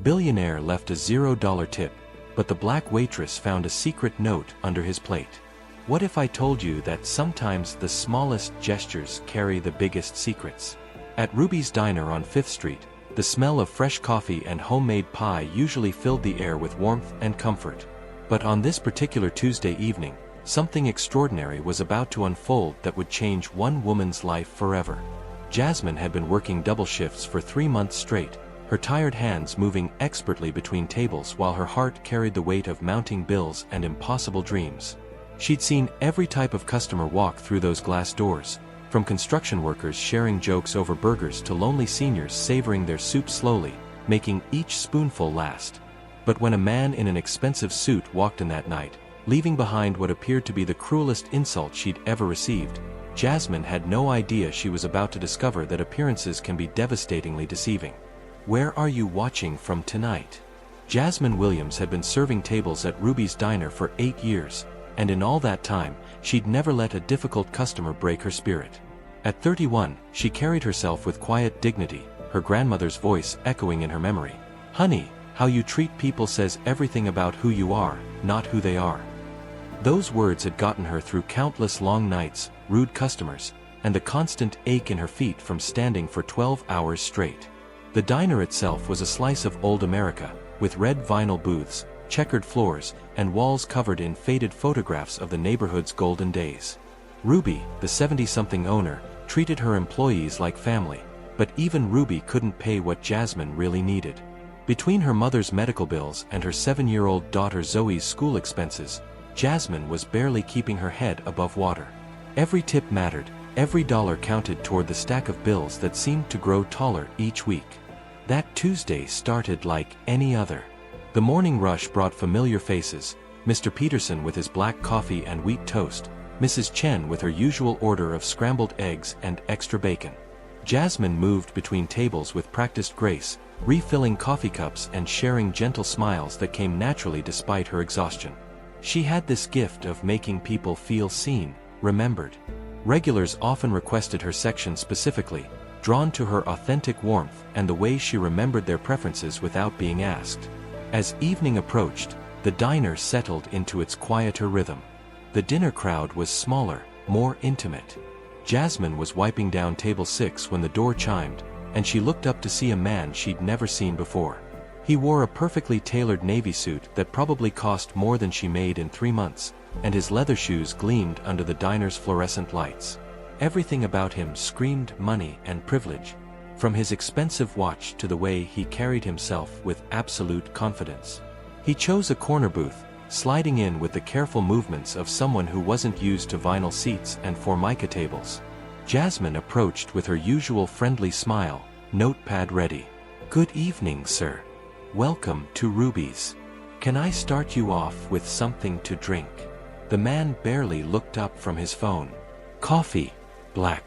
Billionaire left a $0 tip, but the black waitress found a secret note under his plate. What if I told you that sometimes the smallest gestures carry the biggest secrets? At Ruby's Diner on 5th Street, the smell of fresh coffee and homemade pie usually filled the air with warmth and comfort. But on this particular Tuesday evening, something extraordinary was about to unfold that would change one woman's life forever. Jasmine had been working double shifts for 3 months straight, her tired hands moving expertly between tables while her heart carried the weight of mounting bills and impossible dreams. She'd seen every type of customer walk through those glass doors, from construction workers sharing jokes over burgers to lonely seniors savoring their soup slowly, making each spoonful last. But when a man in an expensive suit walked in that night, leaving behind what appeared to be the cruelest insult she'd ever received, Jasmine had no idea she was about to discover that appearances can be devastatingly deceiving. Where are you watching from tonight? Jasmine Williams had been serving tables at Ruby's Diner for 8 years, and in all that time, she'd never let a difficult customer break her spirit. At 31, she carried herself with quiet dignity, her grandmother's voice echoing in her memory. "Honey, how you treat people says everything about who you are, not who they are." Those words had gotten her through countless long nights, rude customers, and the constant ache in her feet from standing for 12 hours straight. The diner itself was a slice of old America, with red vinyl booths, checkered floors, and walls covered in faded photographs of the neighborhood's golden days. Ruby, the 70-something owner, treated her employees like family, but even Ruby couldn't pay what Jasmine really needed. Between her mother's medical bills and her 7-year-old daughter Zoe's school expenses, Jasmine was barely keeping her head above water. Every tip mattered, every dollar counted toward the stack of bills that seemed to grow taller each week. That Tuesday started like any other. The morning rush brought familiar faces, Mr. Peterson with his black coffee and wheat toast, Mrs. Chen with her usual order of scrambled eggs and extra bacon. Jasmine moved between tables with practiced grace, refilling coffee cups and sharing gentle smiles that came naturally despite her exhaustion. She had this gift of making people feel seen, remembered. Regulars often requested her section specifically, drawn to her authentic warmth and the way she remembered their preferences without being asked. As evening approached, the diner settled into its quieter rhythm. The dinner crowd was smaller, more intimate. Jasmine was wiping down table 6 when the door chimed, and she looked up to see a man she'd never seen before. He wore a perfectly tailored navy suit that probably cost more than she made in 3 months, and his leather shoes gleamed under the diner's fluorescent lights. Everything about him screamed money and privilege, from his expensive watch to the way he carried himself with absolute confidence. He chose a corner booth, sliding in with the careful movements of someone who wasn't used to vinyl seats and formica tables. Jasmine approached with her usual friendly smile, notepad ready. "Good evening, sir. Welcome to Ruby's. Can I start you off with something to drink?" The man barely looked up from his phone. "Coffee, black.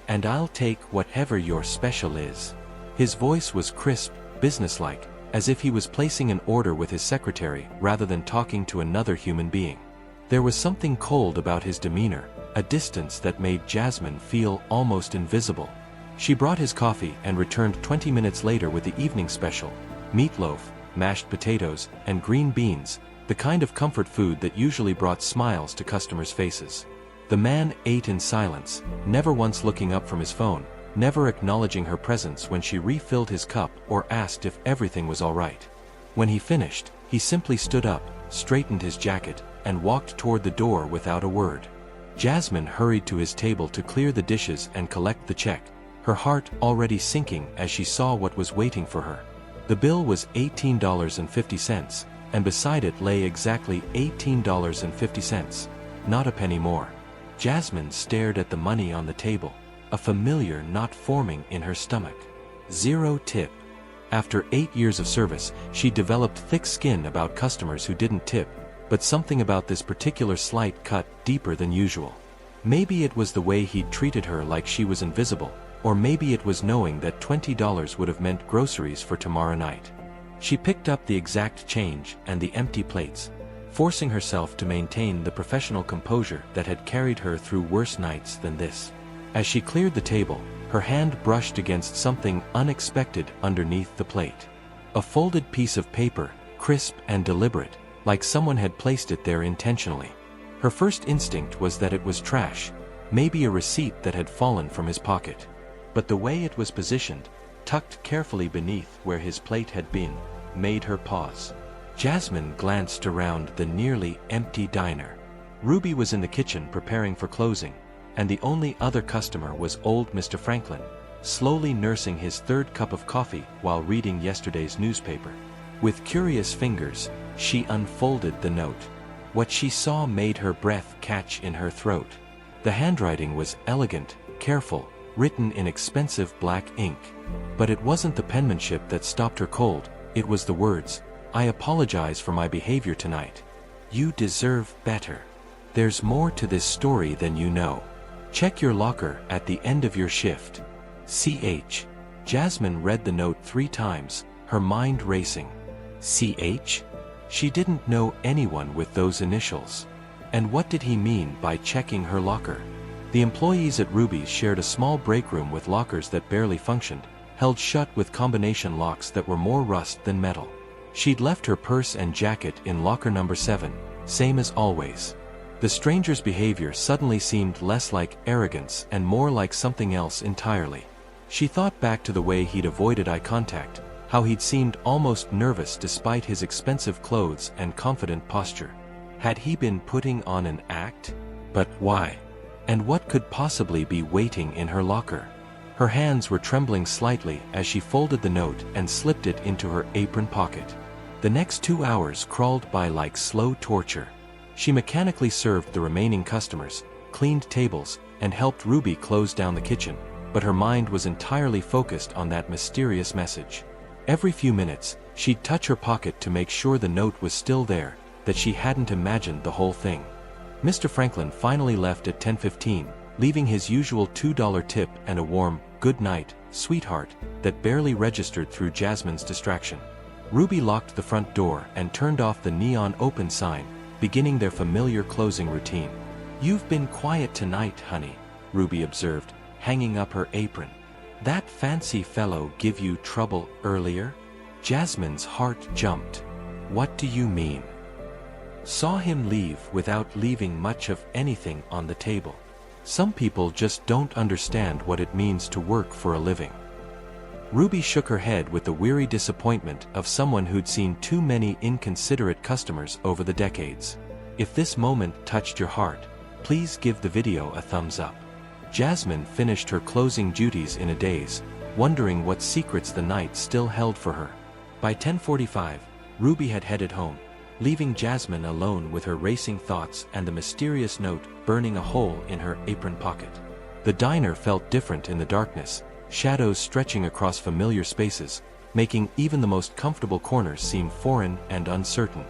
And I'll take whatever your special is." His voice was crisp, businesslike, as if he was placing an order with his secretary rather than talking to another human being. There was something cold about his demeanor, a distance that made Jasmine feel almost invisible. She brought his coffee and returned 20 minutes later with the evening special, meatloaf, mashed potatoes, and green beans, the kind of comfort food that usually brought smiles to customers' faces. The man ate in silence, never once looking up from his phone, never acknowledging her presence when she refilled his cup or asked if everything was all right. When he finished, he simply stood up, straightened his jacket, and walked toward the door without a word. Jasmine hurried to his table to clear the dishes and collect the check, her heart already sinking as she saw what was waiting for her. The bill was $18.50, and beside it lay exactly $18.50, not a penny more. Jasmine stared at the money on the table, a familiar knot forming in her stomach. 0 tip. After 8 years of service, she developed thick skin about customers who didn't tip, but something about this particular slight cut deeper than usual. Maybe it was the way he'd treated her like she was invisible, or maybe it was knowing that $20 would have meant groceries for tomorrow night. She picked up the exact change and the empty plates, forcing herself to maintain the professional composure that had carried her through worse nights than this. As she cleared the table, her hand brushed against something unexpected underneath the plate. A folded piece of paper, crisp and deliberate, like someone had placed it there intentionally. Her first instinct was that it was trash, maybe a receipt that had fallen from his pocket. But the way it was positioned, tucked carefully beneath where his plate had been, made her pause. Jasmine glanced around the nearly empty diner. Ruby was in the kitchen preparing for closing, and the only other customer was old Mr. Franklin, slowly nursing his third cup of coffee while reading yesterday's newspaper. With curious fingers, she unfolded the note. What she saw made her breath catch in her throat. The handwriting was elegant, careful, written in expensive black ink. But it wasn't the penmanship that stopped her cold, it was the words, "I apologize for my behavior tonight. You deserve better. There's more to this story than you know. Check your locker at the end of your shift. CH." Jasmine read the note 3 times, her mind racing. CH? She didn't know anyone with those initials. And what did he mean by checking her locker? The employees at Ruby's shared a small break room with lockers that barely functioned, held shut with combination locks that were more rust than metal. She'd left her purse and jacket in locker number 7, same as always. The stranger's behavior suddenly seemed less like arrogance and more like something else entirely. She thought back to the way he'd avoided eye contact, how he'd seemed almost nervous despite his expensive clothes and confident posture. Had he been putting on an act? But why? And what could possibly be waiting in her locker? Her hands were trembling slightly as she folded the note and slipped it into her apron pocket. The next 2 hours crawled by like slow torture. She mechanically served the remaining customers, cleaned tables, and helped Ruby close down the kitchen, but her mind was entirely focused on that mysterious message. Every few minutes, she'd touch her pocket to make sure the note was still there, that she hadn't imagined the whole thing. Mr. Franklin finally left at 10:15, leaving his usual $2 tip and a warm, "Good night, sweetheart," that barely registered through Jasmine's distraction. Ruby locked the front door and turned off the neon open sign, beginning their familiar closing routine. "You've been quiet tonight, honey," Ruby observed, hanging up her apron. "That fancy fellow give you trouble earlier?" Jasmine's heart jumped. "What do you mean?" "Saw him leave without leaving much of anything on the table. Some people just don't understand what it means to work for a living." Ruby shook her head with the weary disappointment of someone who'd seen too many inconsiderate customers over the decades. If this moment touched your heart, please give the video a thumbs up. Jasmine finished her closing duties in a daze, wondering what secrets the night still held for her. By 10:45, Ruby had headed home, leaving Jasmine alone with her racing thoughts and the mysterious note burning a hole in her apron pocket. The diner felt different in the darkness, shadows stretching across familiar spaces, making even the most comfortable corners seem foreign and uncertain.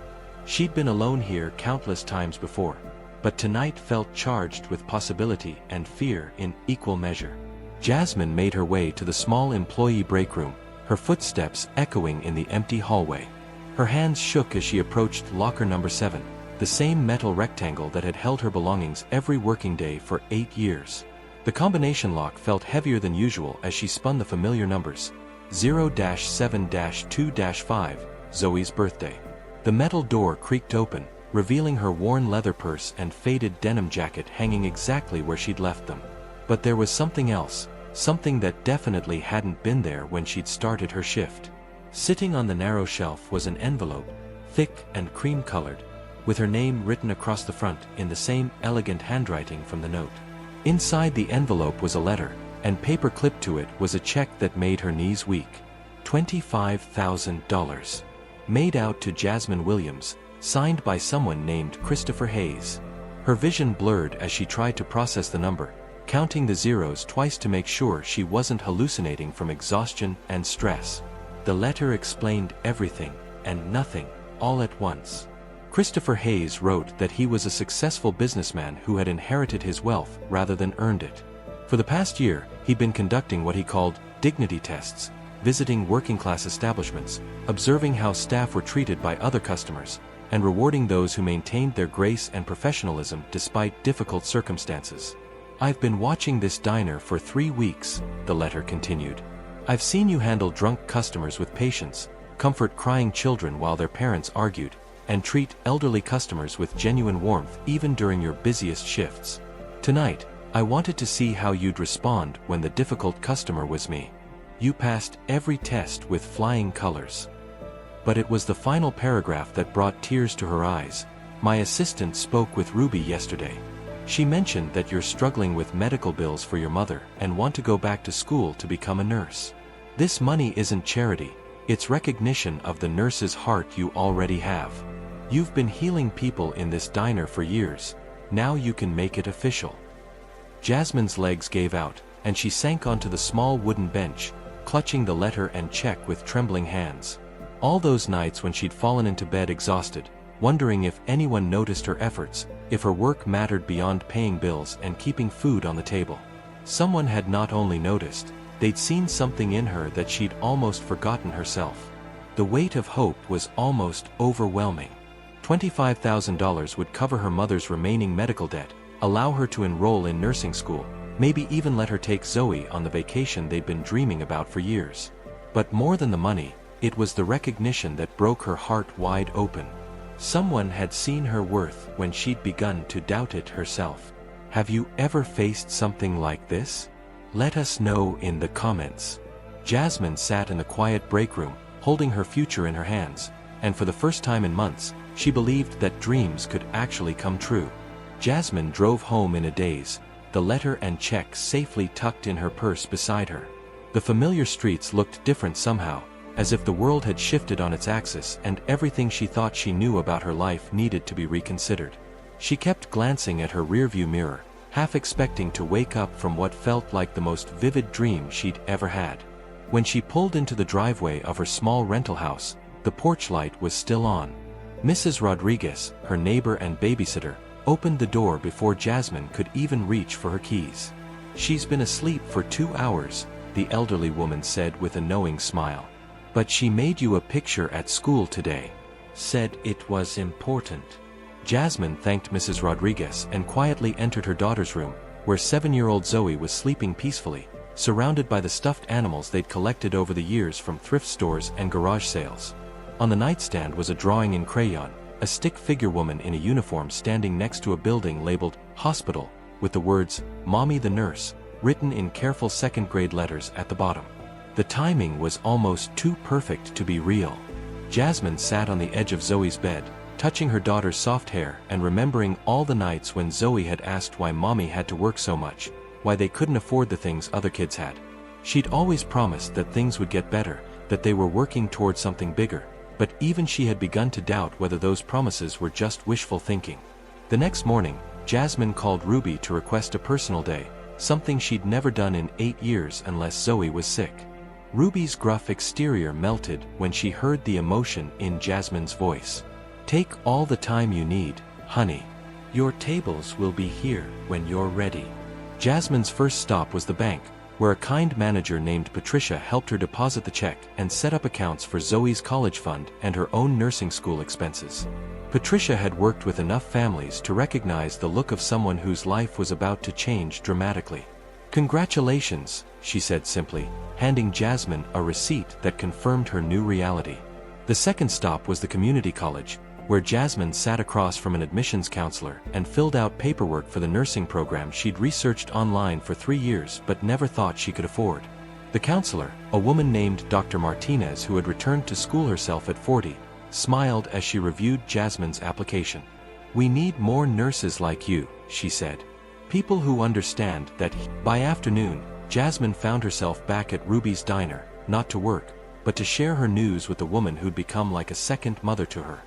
She'd been alone here countless times before, but tonight felt charged with possibility and fear in equal measure. Jasmine made her way to the small employee break room, her footsteps echoing in the empty hallway. Her hands shook as she approached locker number 7, the same metal rectangle that had held her belongings every working day for 8 years. The combination lock felt heavier than usual as she spun the familiar numbers. 0-7-2-5, Zoe's birthday. The metal door creaked open, revealing her worn leather purse and faded denim jacket hanging exactly where she'd left them. But there was something else, something that definitely hadn't been there when she'd started her shift. Sitting on the narrow shelf was an envelope, thick and cream-colored, with her name written across the front in the same elegant handwriting from the note. Inside the envelope was a letter, and paper clipped to it was a check that made her knees weak. $25,000. Made out to Jasmine Williams, signed by someone named Christopher Hayes. Her vision blurred as she tried to process the number, counting the zeros twice to make sure she wasn't hallucinating from exhaustion and stress. The letter explained everything, and nothing, all at once. Christopher Hayes wrote that he was a successful businessman who had inherited his wealth rather than earned it. For the past year, he'd been conducting what he called dignity tests, visiting working-class establishments, observing how staff were treated by other customers, and rewarding those who maintained their grace and professionalism despite difficult circumstances. "I've been watching this diner for 3 weeks," the letter continued. "I've seen you handle drunk customers with patience, comfort crying children while their parents argued, and treat elderly customers with genuine warmth even during your busiest shifts. Tonight, I wanted to see how you'd respond when the difficult customer was me. You passed every test with flying colors. But it was the final paragraph that brought tears to her eyes. My assistant spoke with Ruby yesterday. She mentioned that you're struggling with medical bills for your mother and want to go back to school to become a nurse. This money isn't charity, it's recognition of the nurse's heart you already have. You've been healing people in this diner for years, now you can make it official. Jasmine's legs gave out, and she sank onto the small wooden bench, clutching the letter and check with trembling hands. All those nights when she'd fallen into bed exhausted, wondering if anyone noticed her efforts, if her work mattered beyond paying bills and keeping food on the table. Someone had not only noticed, they'd seen something in her that she'd almost forgotten herself. The weight of hope was almost overwhelming. $25,000 would cover her mother's remaining medical debt, allow her to enroll in nursing school, maybe even let her take Zoe on the vacation they'd been dreaming about for years. But more than the money, it was the recognition that broke her heart wide open. Someone had seen her worth when she'd begun to doubt it herself. Have you ever faced something like this? Let us know in the comments. Jasmine sat in the quiet break room, holding her future in her hands, and for the first time in months, she believed that dreams could actually come true. Jasmine drove home in a daze, the letter and check safely tucked in her purse beside her. The familiar streets looked different somehow, as if the world had shifted on its axis and everything she thought she knew about her life needed to be reconsidered. She kept glancing at her rearview mirror, half expecting to wake up from what felt like the most vivid dream she'd ever had. When she pulled into the driveway of her small rental house, the porch light was still on. Mrs. Rodriguez, her neighbor and babysitter, opened the door before Jasmine could even reach for her keys. "She's been asleep for 2 hours," the elderly woman said with a knowing smile. "But she made you a picture at school today. Said it was important." Jasmine thanked Mrs. Rodriguez and quietly entered her daughter's room, where 7-year-old Zoe was sleeping peacefully, surrounded by the stuffed animals they'd collected over the years from thrift stores and garage sales. On the nightstand was a drawing in crayon, a stick figure woman in a uniform standing next to a building labeled "Hospital," with the words, "Mommy the Nurse," written in careful second-grade letters at the bottom. The timing was almost too perfect to be real. Jasmine sat on the edge of Zoe's bed, touching her daughter's soft hair and remembering all the nights when Zoe had asked why Mommy had to work so much, why they couldn't afford the things other kids had. She'd always promised that things would get better, that they were working towards something bigger, but even she had begun to doubt whether those promises were just wishful thinking. The next morning, Jasmine called Ruby to request a personal day, something she'd never done in 8 years unless Zoe was sick. Ruby's gruff exterior melted when she heard the emotion in Jasmine's voice. "Take all the time you need, honey. Your tables will be here when you're ready." Jasmine's first stop was the bank, where a kind manager named Patricia helped her deposit the check and set up accounts for Zoe's college fund and her own nursing school expenses. Patricia had worked with enough families to recognize the look of someone whose life was about to change dramatically. "Congratulations," she said simply, handing Jasmine a receipt that confirmed her new reality. The second stop was the community college, where Jasmine sat across from an admissions counselor and filled out paperwork for the nursing program she'd researched online for 3 years but never thought she could afford. The counselor, a woman named Dr. Martinez who had returned to school herself at 40, smiled as she reviewed Jasmine's application. "We need more nurses like you," she said. "People who understand that." By afternoon, Jasmine found herself back at Ruby's diner, not to work, but to share her news with the woman who'd become like a second mother to her.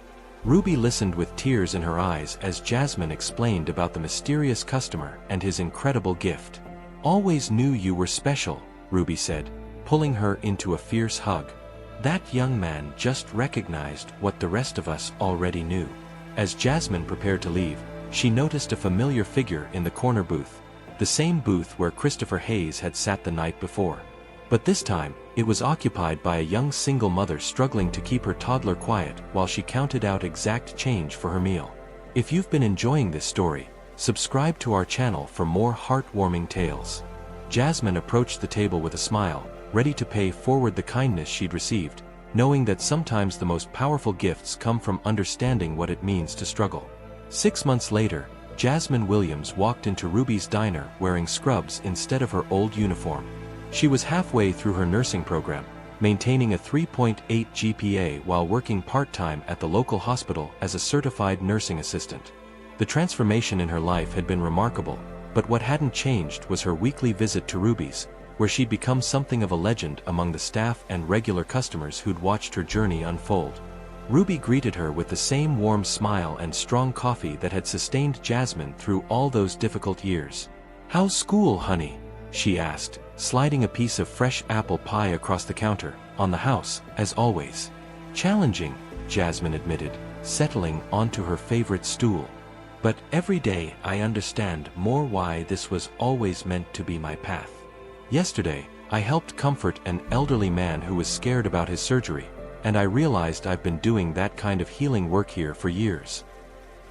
Ruby listened with tears in her eyes as Jasmine explained about the mysterious customer and his incredible gift. "Always knew you were special," Ruby said, pulling her into a fierce hug. "That young man just recognized what the rest of us already knew." As Jasmine prepared to leave, she noticed a familiar figure in the corner booth, the same booth where Christopher Hayes had sat the night before. But this time, it was occupied by a young single mother struggling to keep her toddler quiet while she counted out exact change for her meal. If you've been enjoying this story, subscribe to our channel for more heartwarming tales. Jasmine approached the table with a smile, ready to pay forward the kindness she'd received, knowing that sometimes the most powerful gifts come from understanding what it means to struggle. 6 months later, Jasmine Williams walked into Ruby's diner wearing scrubs instead of her old uniform. She was halfway through her nursing program, maintaining a 3.8 GPA while working part-time at the local hospital as a certified nursing assistant. The transformation in her life had been remarkable, but what hadn't changed was her weekly visit to Ruby's, where she'd become something of a legend among the staff and regular customers who'd watched her journey unfold. Ruby greeted her with the same warm smile and strong coffee that had sustained Jasmine through all those difficult years. "How's school, honey?" she asked, sliding a piece of fresh apple pie across the counter. "On the house, as always." "Challenging," Jasmine admitted, settling onto her favorite stool. "But every day I understand more why this was always meant to be my path. Yesterday, I helped comfort an elderly man who was scared about his surgery, and I realized I've been doing that kind of healing work here for years."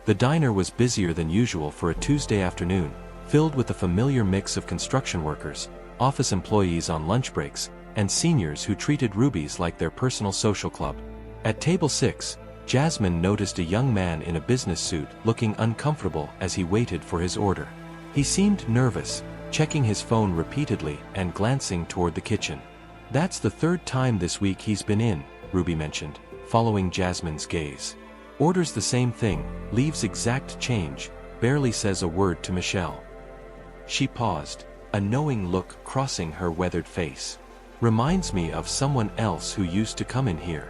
The diner was busier than usual for a Tuesday afternoon, filled with a familiar mix of construction workers, office employees on lunch breaks, and seniors who treated Ruby's like their personal social club. At table 6, Jasmine noticed a young man in a business suit looking uncomfortable as he waited for his order. He seemed nervous, checking his phone repeatedly and glancing toward the kitchen. "That's the third time this week he's been in," Ruby mentioned, following Jasmine's gaze. "Orders the same thing, leaves exact change, barely says a word to Michelle." She paused, a knowing look crossing her weathered face. "Reminds me of someone else who used to come in here."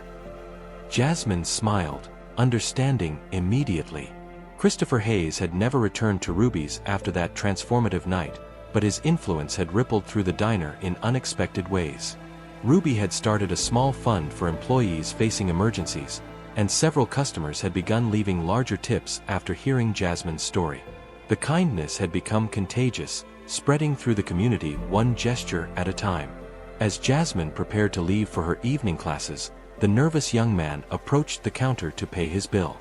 Jasmine smiled, understanding immediately. Christopher Hayes had never returned to Ruby's after that transformative night, but his influence had rippled through the diner in unexpected ways. Ruby had started a small fund for employees facing emergencies, and several customers had begun leaving larger tips after hearing Jasmine's story. The kindness had become contagious, spreading through the community one gesture at a time. As Jasmine prepared to leave for her evening classes, the nervous young man approached the counter to pay his bill.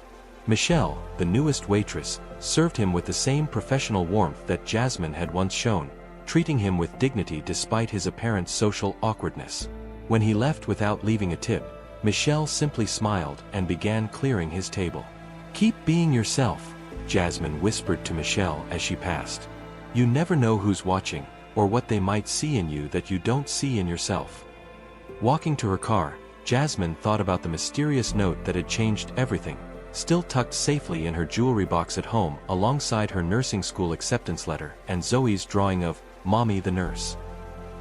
Michelle, the newest waitress, served him with the same professional warmth that Jasmine had once shown, treating him with dignity despite his apparent social awkwardness. When he left without leaving a tip, Michelle simply smiled and began clearing his table. "Keep being yourself," Jasmine whispered to Michelle as she passed. "You never know who's watching, or what they might see in you that you don't see in yourself." Walking to her car, Jasmine thought about the mysterious note that had changed everything, still tucked safely in her jewelry box at home alongside her nursing school acceptance letter and Zoe's drawing of Mommy the nurse.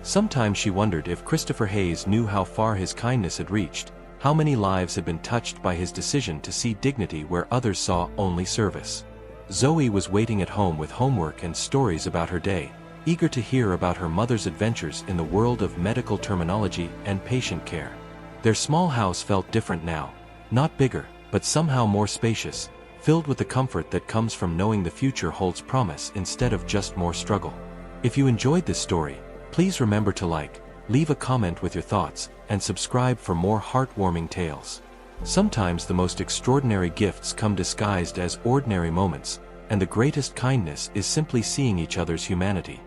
Sometimes she wondered if Christopher Hayes knew how far his kindness had reached, how many lives had been touched by his decision to see dignity where others saw only service. Zoe was waiting at home with homework and stories about her day, eager to hear about her mother's adventures in the world of medical terminology and patient care. Their small house felt different now, not bigger, but somehow more spacious, filled with the comfort that comes from knowing the future holds promise instead of just more struggle. If you enjoyed this story, please remember to like, leave a comment with your thoughts, and subscribe for more heartwarming tales. Sometimes the most extraordinary gifts come disguised as ordinary moments, and the greatest kindness is simply seeing each other's humanity.